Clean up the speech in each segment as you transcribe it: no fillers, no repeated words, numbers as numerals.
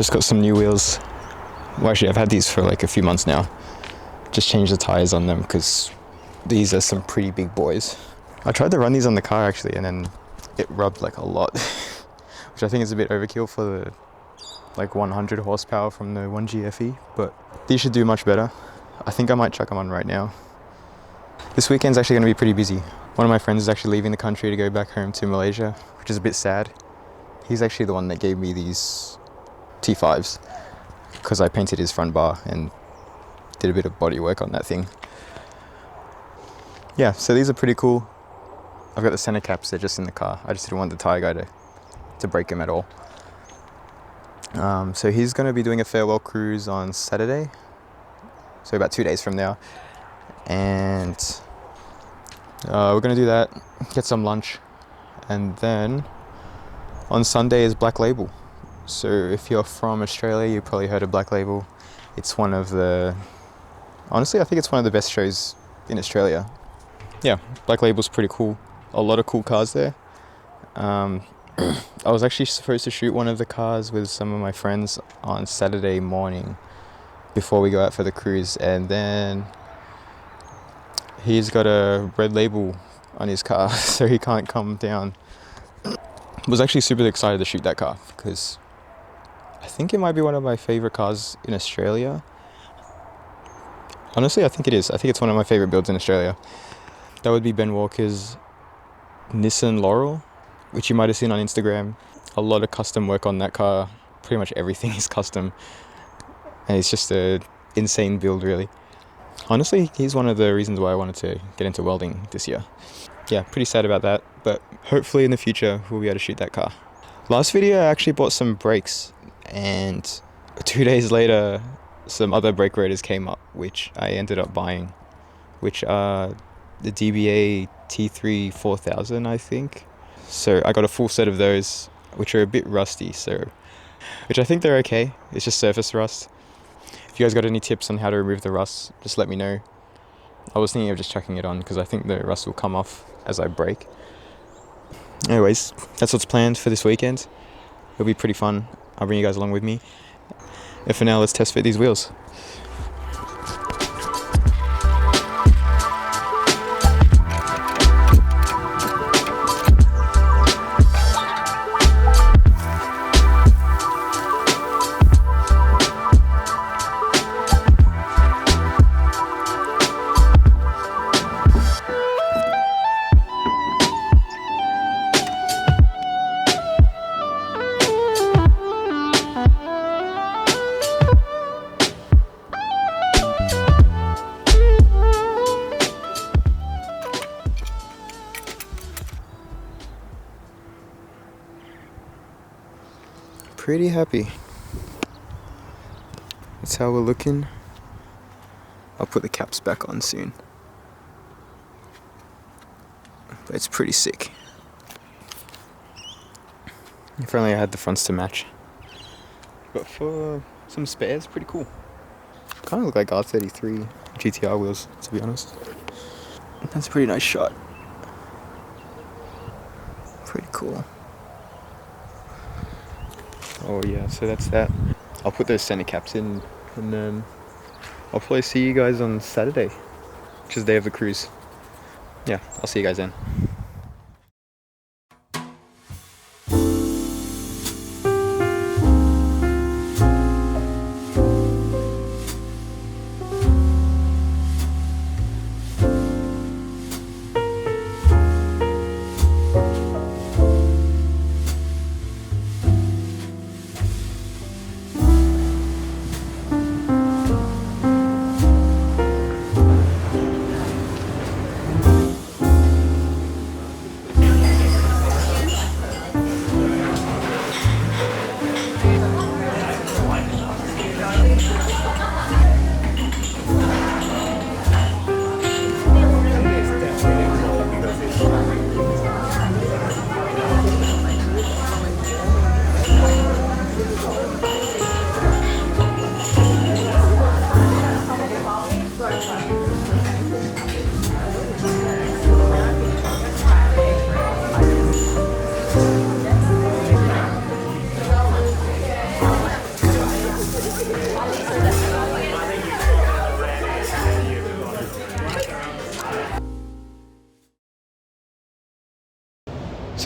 just got some new wheels. Well, actually, I've had these for like a few months now. Just changed the tires on them because these are some pretty big boys. I tried to run these on the car actually, and then it rubbed like a lot, which I think is a bit overkill for the like 100 horsepower from the 1GFE, but these should do much better. I think I might chuck them on right now. This weekend's actually going to be pretty busy. One of my friends is actually leaving the country to go back home to Malaysia, which is a bit sad. He's actually the one that gave me these T5s because I painted his front bar and did a bit of body work on that thing. Yeah, so these are pretty cool. I've got the center caps, they're just in the car. I just didn't want the tire guy to break them at all. So he's going to be doing a farewell cruise on Saturday, so about 2 days from now, and we're going to do that, get some lunch, and then on Sunday is Black Label. So if you're from Australia, you probably heard of Black Label. It's one of the, honestly I think it's one of the best shows in Australia. Yeah, Black Label's pretty cool. A lot of cool cars there. I was actually supposed to shoot one of the cars with some of my friends on Saturday morning before we go out for the cruise, and then he's got a red label on his car, so he can't come down. Was actually super excited to shoot that car because I think it might be one of my favorite cars in Australia. Honestly, I think it is. I think it's one of my favorite builds in Australia. That would be Ben Walker's Nissan Laurel, which you might have seen on Instagram. A lot of custom work on that car. Pretty much everything is custom. And it's just a insane build, really. Honestly, he's one of the reasons why I wanted to get into welding this year. Yeah, pretty sad about that, but hopefully in the future we'll be able to shoot that car. Last video I actually bought some brakes, and 2 days later some other brake rotors came up, which I ended up buying, which are the DBA T3 4000, I think. So I got a full set of those, which are a bit rusty, which I think they're okay. It's just surface rust. If you guys got any tips on how to remove the rust, just let me know. I was thinking of just chucking it on because I think the rust will come off as I brake. Anyways, that's what's planned for this weekend. It'll be pretty fun. I'll bring you guys along with me. And for now, let's test fit these wheels. Pretty happy. That's how we're looking. I'll put the caps back on soon. But it's pretty sick. If only I had the fronts to match. But for some spares, pretty cool. Kind of look like R33 GTR wheels, to be honest. That's a pretty nice shot. Pretty cool. Oh yeah, so that's that. I'll put those center caps in, and then I'll probably see you guys on Saturday, which is the day of the cruise. Yeah, I'll see you guys then.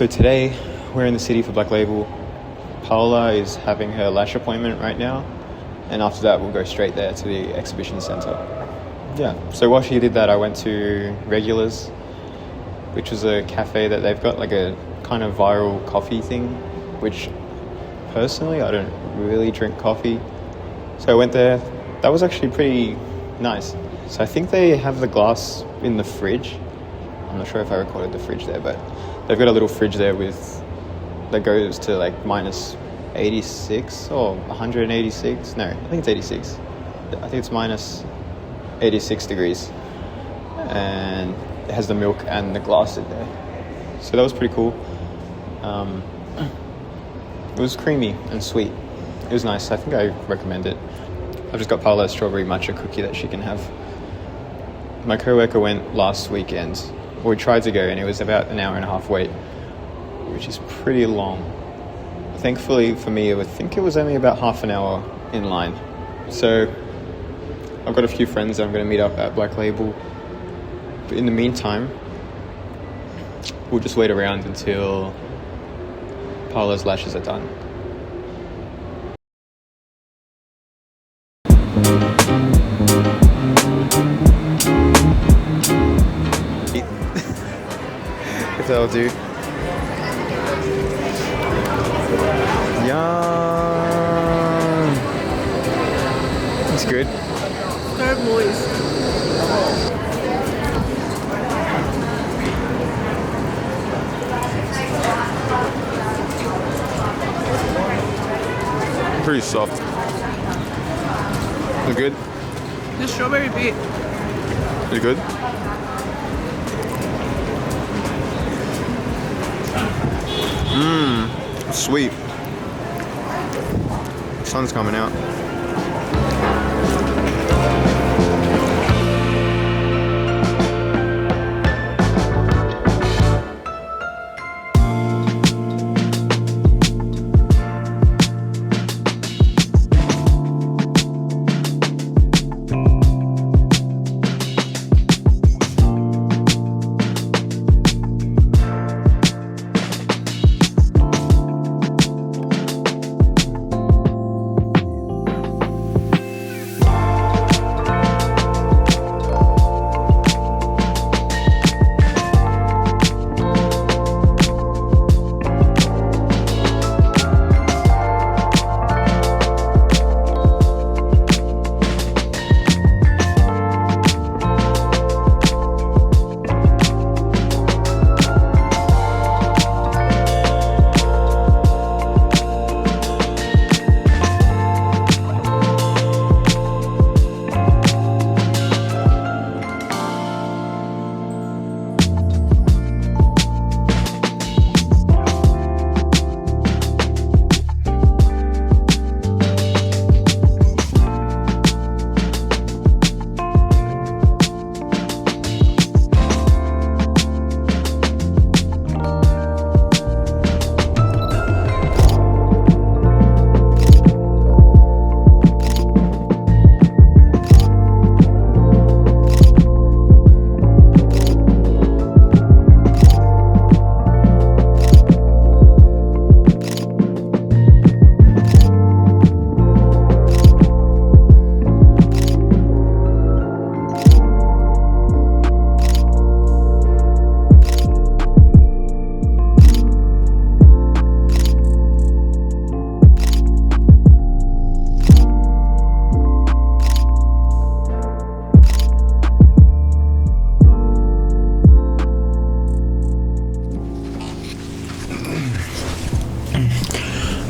So today we're in the city for Black Label. Paola is having her lash appointment right now, and after that we'll go straight there to the exhibition centre. Yeah, so while she did that I went to Regulars, which is a cafe that they've got like a kind of viral coffee thing, which personally I don't really drink coffee. So I went there. That was actually pretty nice. So I think they have the glass in the fridge. I'm not sure if I recorded the fridge there, but they've got a little fridge there that goes to like minus 86 or 186. No, I think it's 86. I think it's minus 86 degrees. And it has the milk and the glass in there. So that was pretty cool. It was creamy and sweet. It was nice. I think I recommend it. I've just got Paola a strawberry matcha cookie that she can have. My co-worker went last weekend. We tried to go and it was about an hour and a half wait, which is pretty long. Thankfully for me, I think it was only about half an hour in line. So I've got a few friends that I'm going to meet up at Black Label. But in the meantime, we'll just wait around until Paola's lashes are done. If that'll do. Yum. It's good. So moist. Pretty soft. Is it good? The strawberry bit. Is it good? Sweet. Sun's coming out.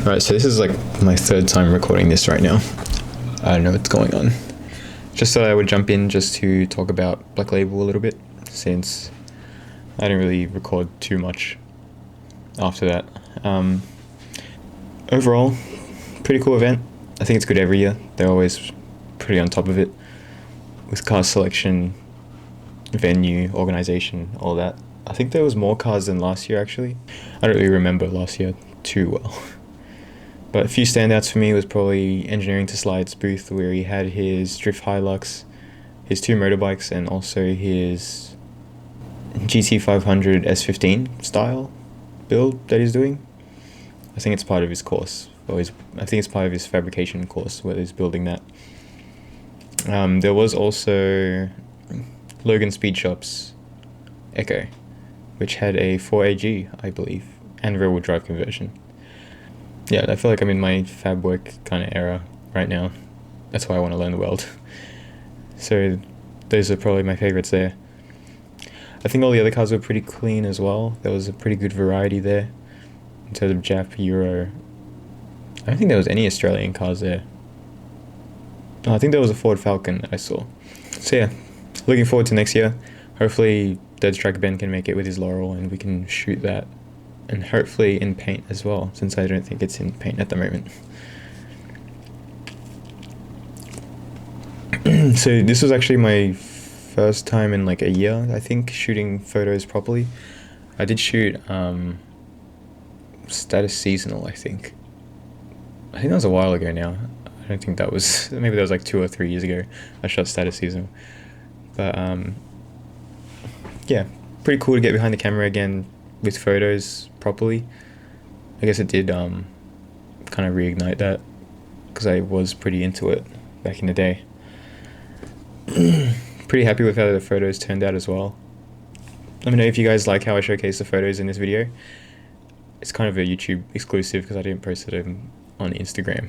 Alright, so this is like my third time recording this right now. I don't know what's going on. Just thought I would jump in just to talk about Black Label a little bit, since I didn't really record too much after that. Overall, pretty cool event. I think it's good every year. They're always pretty on top of it with car selection, venue, organisation, all that. I think there was more cars than last year actually. I don't really remember last year too well. But a few standouts for me was probably Engineering to Slide's booth, where he had his Drift Hilux, his two motorbikes, and also his GT500 S15 style build that he's doing. I think it's part of his course, I think it's part of his fabrication course where he's building that. There was also Logan Speed Shop's Echo, which had a 4AG, I believe, and rear-wheel drive conversion. Yeah, I feel like I'm in my fab work kind of era right now. That's why I want to learn the weld. So those are probably my favorites there. I think all the other cars were pretty clean as well. There was a pretty good variety there in terms of Jap, Euro. I don't think there was any Australian cars there. No, I think there was a Ford Falcon that I saw. So yeah, looking forward to next year. Hopefully Dead Strike Ben can make it with his Laurel and we can shoot that. And hopefully in paint as well, since I don't think it's in paint at the moment. So this was actually my first time in like a year, I think, shooting photos properly. I did shoot Status Seasonal, I think that was a while ago now. I don't think that was, maybe that was like 2 or 3 years ago I shot Status Seasonal. But yeah, pretty cool to get behind the camera again with photos properly. I guess it did kind of reignite that, because I was pretty into it back in the day. Pretty happy with how the photos turned out as well. Let me know if you guys like how I showcase the photos in this video. It's kind of a YouTube exclusive because I didn't post them on Instagram.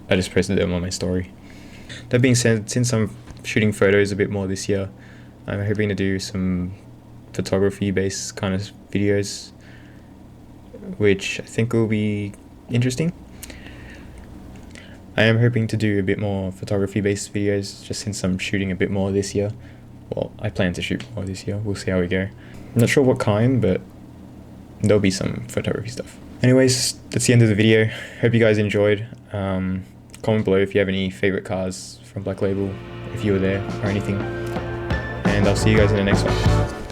I just posted them on my story. That being said, since I'm shooting photos a bit more this year, I'm hoping to do some photography based kind of videos, which I think will be interesting. I am hoping to do a bit more photography based videos just since I'm shooting a bit more this year. Well, I plan to shoot more this year. We'll see how we go. I'm not sure what kind, but there'll be some photography stuff. Anyways, that's the end of the video. Hope you guys enjoyed. Comment below if you have any favorite cars from Black Label, if you were there or anything. And I'll see you guys in the next one.